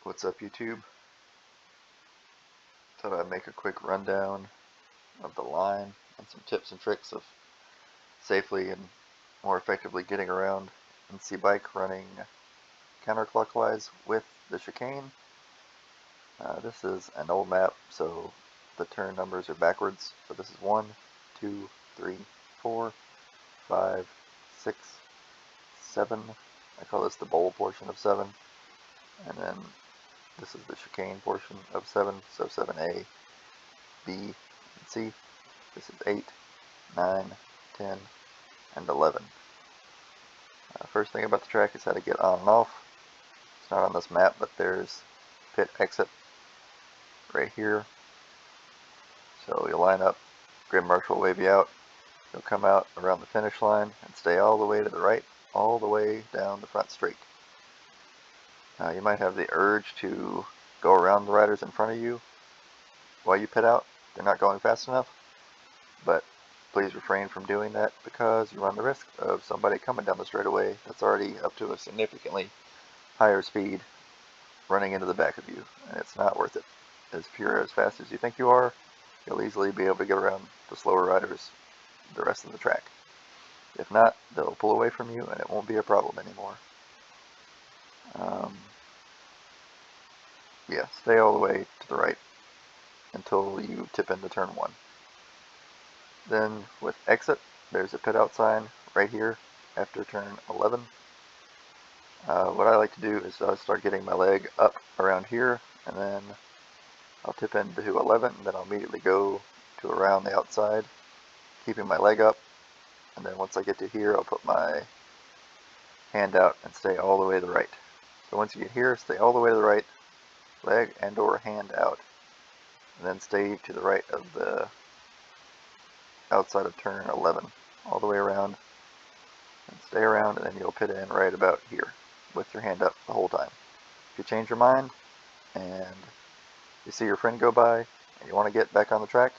What's up, YouTube? Thought I'd make a quick rundown of the line and some tips and tricks of safely and more effectively getting around NCBike running counterclockwise with the chicane. This is an old map, so the turn numbers are backwards. So this is 1, 2, 3, 4, 5, 6, 7. I call this the bowl portion of 7. And then this is the chicane portion of 7, so 7A, B, and C. This is 8, 9, 10, and 11. First thing about the track is how to get on and off. It's not on this map, but there's pit exit right here. So you'll line up, grid marshal will wave you out. You'll come out around the finish line and stay all the way to the right, all the way down the front straight. You might have the urge to go around the riders in front of you while you pit out. They're not going fast enough, but please refrain from doing that because you run the risk of somebody coming down the straightaway that's already up to a significantly higher speed running into the back of you, and it's not worth it. If you're as fast as you think you are, you'll easily be able to get around the slower riders the rest of the track. If not, they'll pull away from you and it won't be a problem anymore. Yeah, stay all the way to the right until you tip into turn 1. Then with exit, there's a pit out sign right here after turn 11. What I like to do is I'll start getting my leg up around here, and then I'll tip into 11, and then I'll immediately go to around the outside, keeping my leg up, and then once I get to here, I'll put my hand out and stay all the way to the right. So once you get here, stay all the way to the right, leg and or hand out, and then stay to the right of the outside of turn 11, all the way around, and stay around, and then you'll pit in right about here with your hand up the whole time. If you change your mind and you see your friend go by and you want to get back on the track,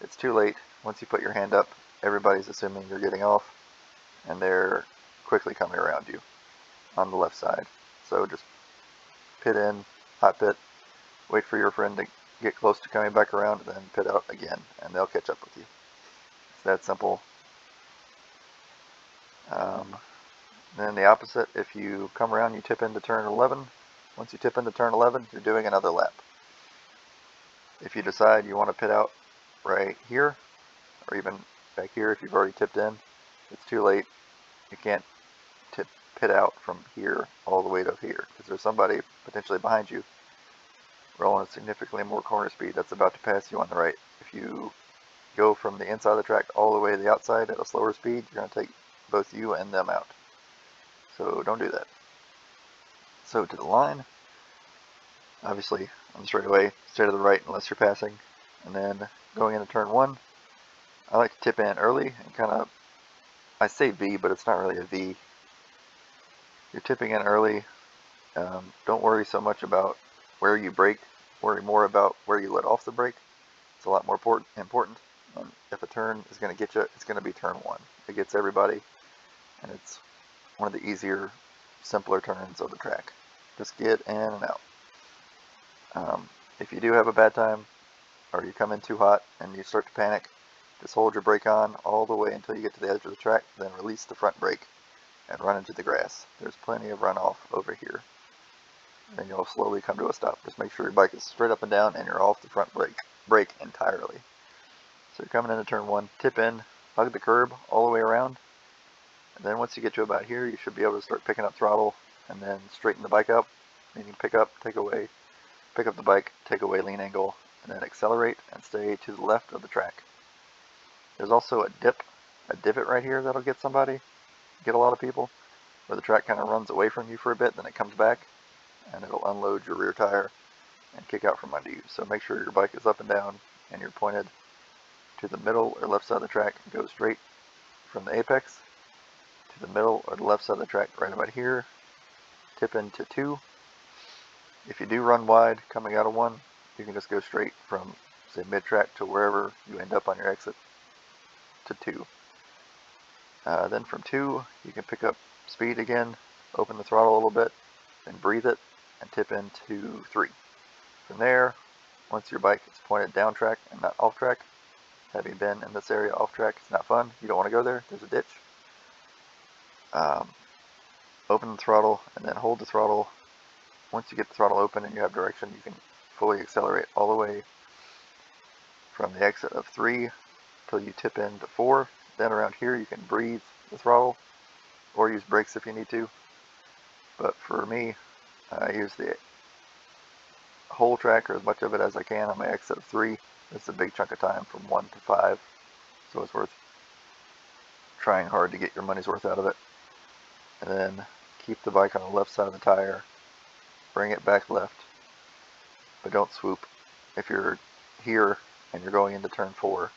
it's too late. Once you put your hand up, everybody's assuming you're getting off, and they're quickly coming around you on the left side. So just pit in, hot pit, wait for your friend to get close to coming back around, and then pit out again, and they'll catch up with you. It's that simple. Then the opposite, if you come around, you tip into turn 11. Once you tip into turn 11, you're doing another lap. If you decide you want to pit out right here, or even back here if you've already tipped in, it's too late. You can't pit out from here all the way to here, because there's somebody potentially behind you rolling at significantly more corner speed that's about to pass you on the right. If you go from the inside of the track all the way to the outside at a slower speed, you're going to take both you and them out. So don't do that. So to the line, obviously on the straightaway, stay to the right unless you're passing. And then going into turn 1, I like to tip in early and kind of, I say V, but it's not really a V. You're tipping in early. Don't worry so much about where you brake. Worry more about where you let off the brake. It's a lot more important. If a turn is going to get you, it's going to be turn 1. It gets everybody, and it's one of the easier, simpler turns of the track. Just get in and out. If you do have a bad time, or you come in too hot and you start to panic, just hold your brake on all the way until you get to the edge of the track, then release the front brake and run into the grass. There's plenty of runoff over here. Then you'll slowly come to a stop. Just make sure your bike is straight up and down and you're off the front brake entirely. So you're coming into turn 1, tip in, hug the curb all the way around, and then once you get to about here, you should be able to start picking up throttle and then straighten the bike up, meaning pick up, take away, pick up the bike, take away lean angle, and then accelerate and stay to the left of the track. There's also a divot right here that'll get a lot of people, where the track kind of runs away from you for a bit, then it comes back, and it'll unload your rear tire and kick out from under you. So make sure your bike is up and down and you're pointed to the middle or left side of the track and go straight from the apex to the middle or the left side of the track right about here. Tip into 2. If you do run wide coming out of 1, you can just go straight from, say, mid-track to wherever you end up on your exit to 2. Then from 2, you can pick up speed again, open the throttle a little bit, and breathe it, and tip into 3. From there, once your bike is pointed down track and not off track, having been in this area off track, it's not fun. You don't want to go there. There's a ditch. Open the throttle and then hold the throttle. Once you get the throttle open and you have direction, you can fully accelerate all the way from the exit of 3 till you tip into 4. Then around here you can breathe the throttle or use brakes if you need to. But for me, I use the whole track or as much of it as I can on my exit of 3. It's a big chunk of time from 1 to 5, so it's worth trying hard to get your money's worth out of it. And then keep the bike on the left side of the tire, bring it back left, but don't swoop. If you're here and you're going into turn 4,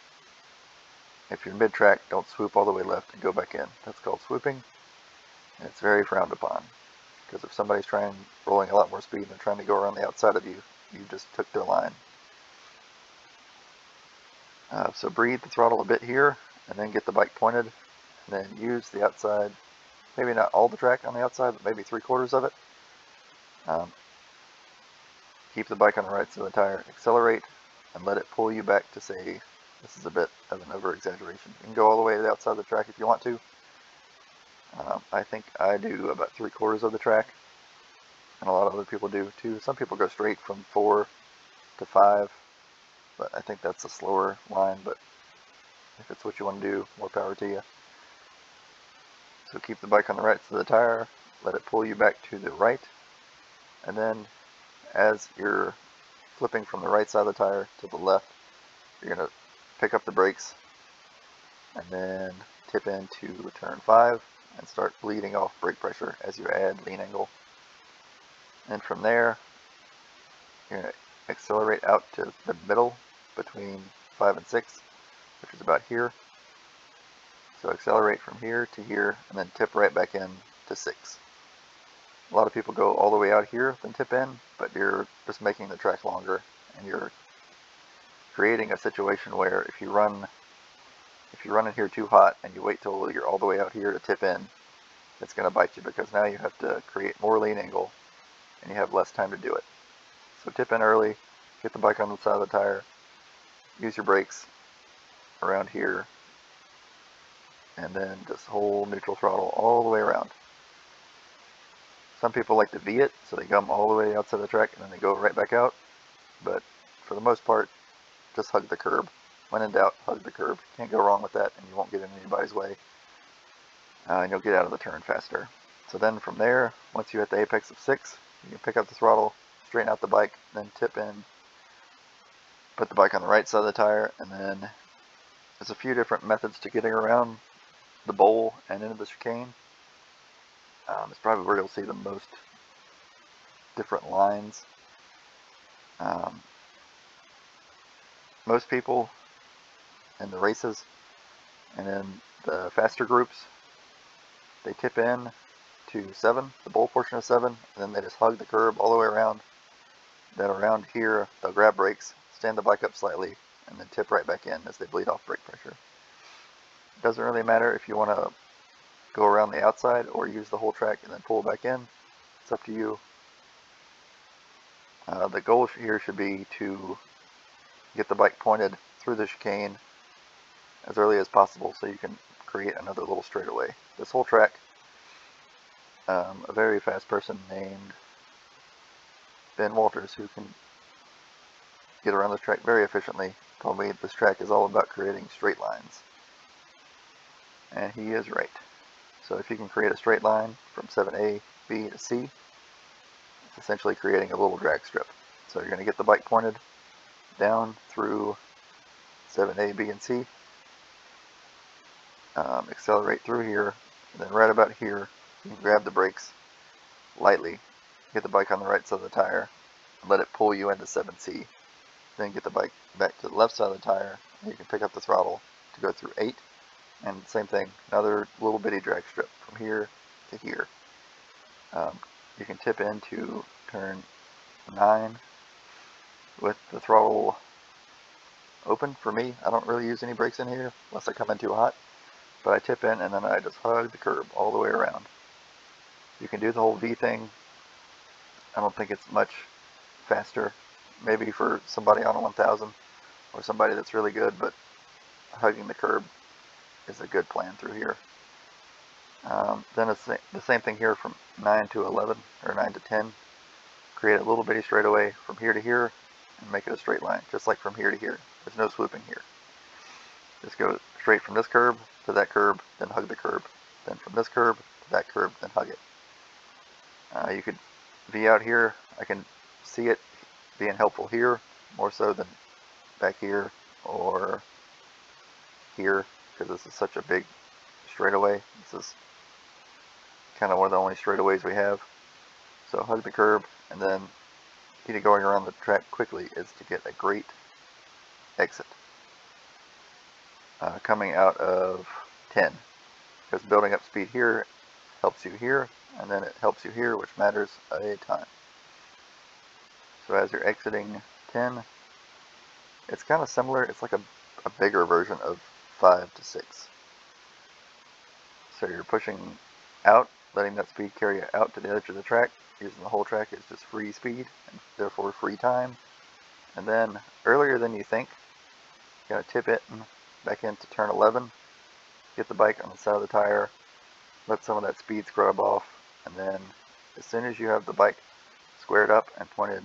if you're mid-track, don't swoop all the way left and go back in. That's called swooping, and it's very frowned upon. Because if somebody's rolling a lot more speed and they're trying to go around the outside of you, you just took their line. So breathe the throttle a bit here, and then get the bike pointed, and then use the outside, maybe not all the track on the outside, but maybe 3/4 of it. Keep the bike on the right side of the tire, accelerate, and let it pull you back to, say, this is a bit of an over-exaggeration. You can go all the way to the outside of the track if you want to. I think I do about 3/4 of the track, and a lot of other people do too. Some people go straight from 4 to 5, but I think that's a slower line, but if it's what you want to do, more power to you. So keep the bike on the right side of the tire, let it pull you back to the right, and then as you're flipping from the right side of the tire to the left, you're going to pick up the brakes and then tip into turn 5 and start bleeding off brake pressure as you add lean angle. And from there, you're going to accelerate out to the middle between 5 and 6, which is about here. So accelerate from here to here and then tip right back in to 6. A lot of people go all the way out here then tip in, but you're just making the track longer, and you're creating a situation where if you run in here too hot and you wait till you're all the way out here to tip in, it's going to bite you, because now you have to create more lean angle and you have less time to do it. So tip in early, get the bike on the side of the tire, use your brakes around here, and then just hold neutral throttle all the way around. Some people like to V it, so they come all the way outside the track and then they go right back out, but for the most part, just hug the curb. When in doubt, hug the curb. Can't go wrong with that, and you won't get in anybody's way, and you'll get out of the turn faster. So then from there, once you hit the apex of 6, you can pick up the throttle, straighten out the bike, then tip in, put the bike on the right side of the tire, and then there's a few different methods to getting around the bowl and into the chicane. It's probably where you'll see the most different lines. Most people in the races and in the faster groups, they tip in to 7, the bowl portion of 7, and then they just hug the curb all the way around. Then around here, they'll grab brakes, stand the bike up slightly, and then tip right back in as they bleed off brake pressure. It doesn't really matter if you want to go around the outside or use the whole track and then pull back in. It's up to you. The goal here should be to get the bike pointed through the chicane as early as possible so you can create another little straightaway. This whole track, a very fast person named Ben Walters, who can get around this track very efficiently, told me this track is all about creating straight lines. And he is right. So if you can create a straight line from 7A, B to C, it's essentially creating a little drag strip. So you're going to get the bike pointed down through 7A, B, and C, accelerate through here, and then right about here, you can grab the brakes lightly, get the bike on the right side of the tire, and let it pull you into 7C. Then get the bike back to the left side of the tire, and you can pick up the throttle to go through 8. And same thing, another little bitty drag strip from here to here. You can tip into turn 9 with the throttle open. For me, I don't really use any brakes in here unless I come in too hot, but I tip in and then I just hug the curb all the way around. You can do the whole V thing I don't think it's much faster. Maybe for somebody on a 1000 or somebody that's really good, but hugging the curb is a good plan through here. Then it's the same thing here from 9 to 11 or 9 to 10. Create a little bitty straightaway from here to here and make it a straight line, just like from here to here. There's no swooping here. Just go straight from this curb to that curb, then hug the curb. Then from this curb to that curb, then hug it. You could be out here. I can see it being helpful here more so than back here or here, because this is such a big straightaway. This is kind of one of the only straightaways we have. So hug the curb, and then key to going around the track quickly is to get a great exit coming out of 10, because building up speed here helps you here, and then it helps you here, which matters a ton. So as you're exiting 10, it's kind of similar. It's like a bigger version of 5 to 6. So you're pushing out, letting that speed carry you out to the edge of the track, using the whole track as just free speed, and therefore free time. And then, earlier than you think, you're going to tip it back into turn 11, get the bike on the side of the tire, let some of that speed scrub off, and then as soon as you have the bike squared up and pointed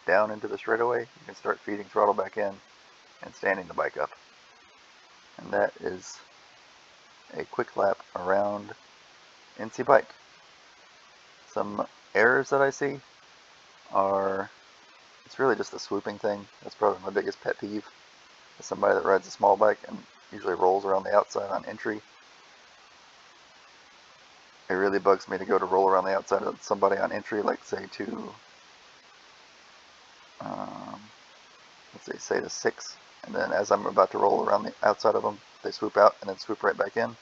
down into the straightaway, you can start feeding throttle back in and standing the bike up. And that is a quick lap around NCBike. Some errors that I see are, it's really just the swooping thing. That's probably my biggest pet peeve. As somebody that rides a small bike and usually rolls around the outside on entry, it really bugs me to go to roll around the outside of somebody on entry, like say to, let's say to 6, and then as I'm about to roll around the outside of them, they swoop out and then swoop right back in.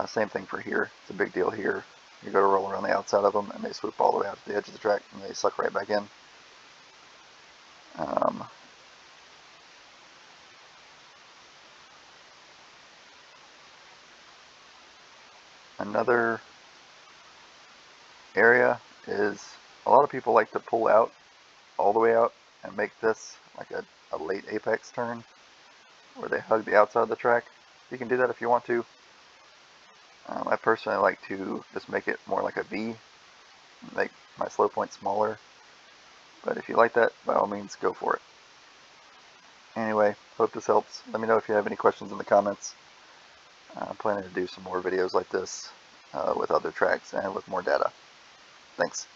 Same thing for here. It's a big deal here. You go to roll around the outside of them and they swoop all the way out to the edge of the track and they suck right back in. Another area is a lot of people like to pull out all the way out and make this like a late apex turn where they hug the outside of the track. You can do that if you want to. I personally like to just make it more like a V, make my slow point smaller, but if you like that, by all means go for it. Anyway, hope this helps. Let me know if you have any questions in the comments. I'm planning to do some more videos like this with other tracks and with more data. Thanks.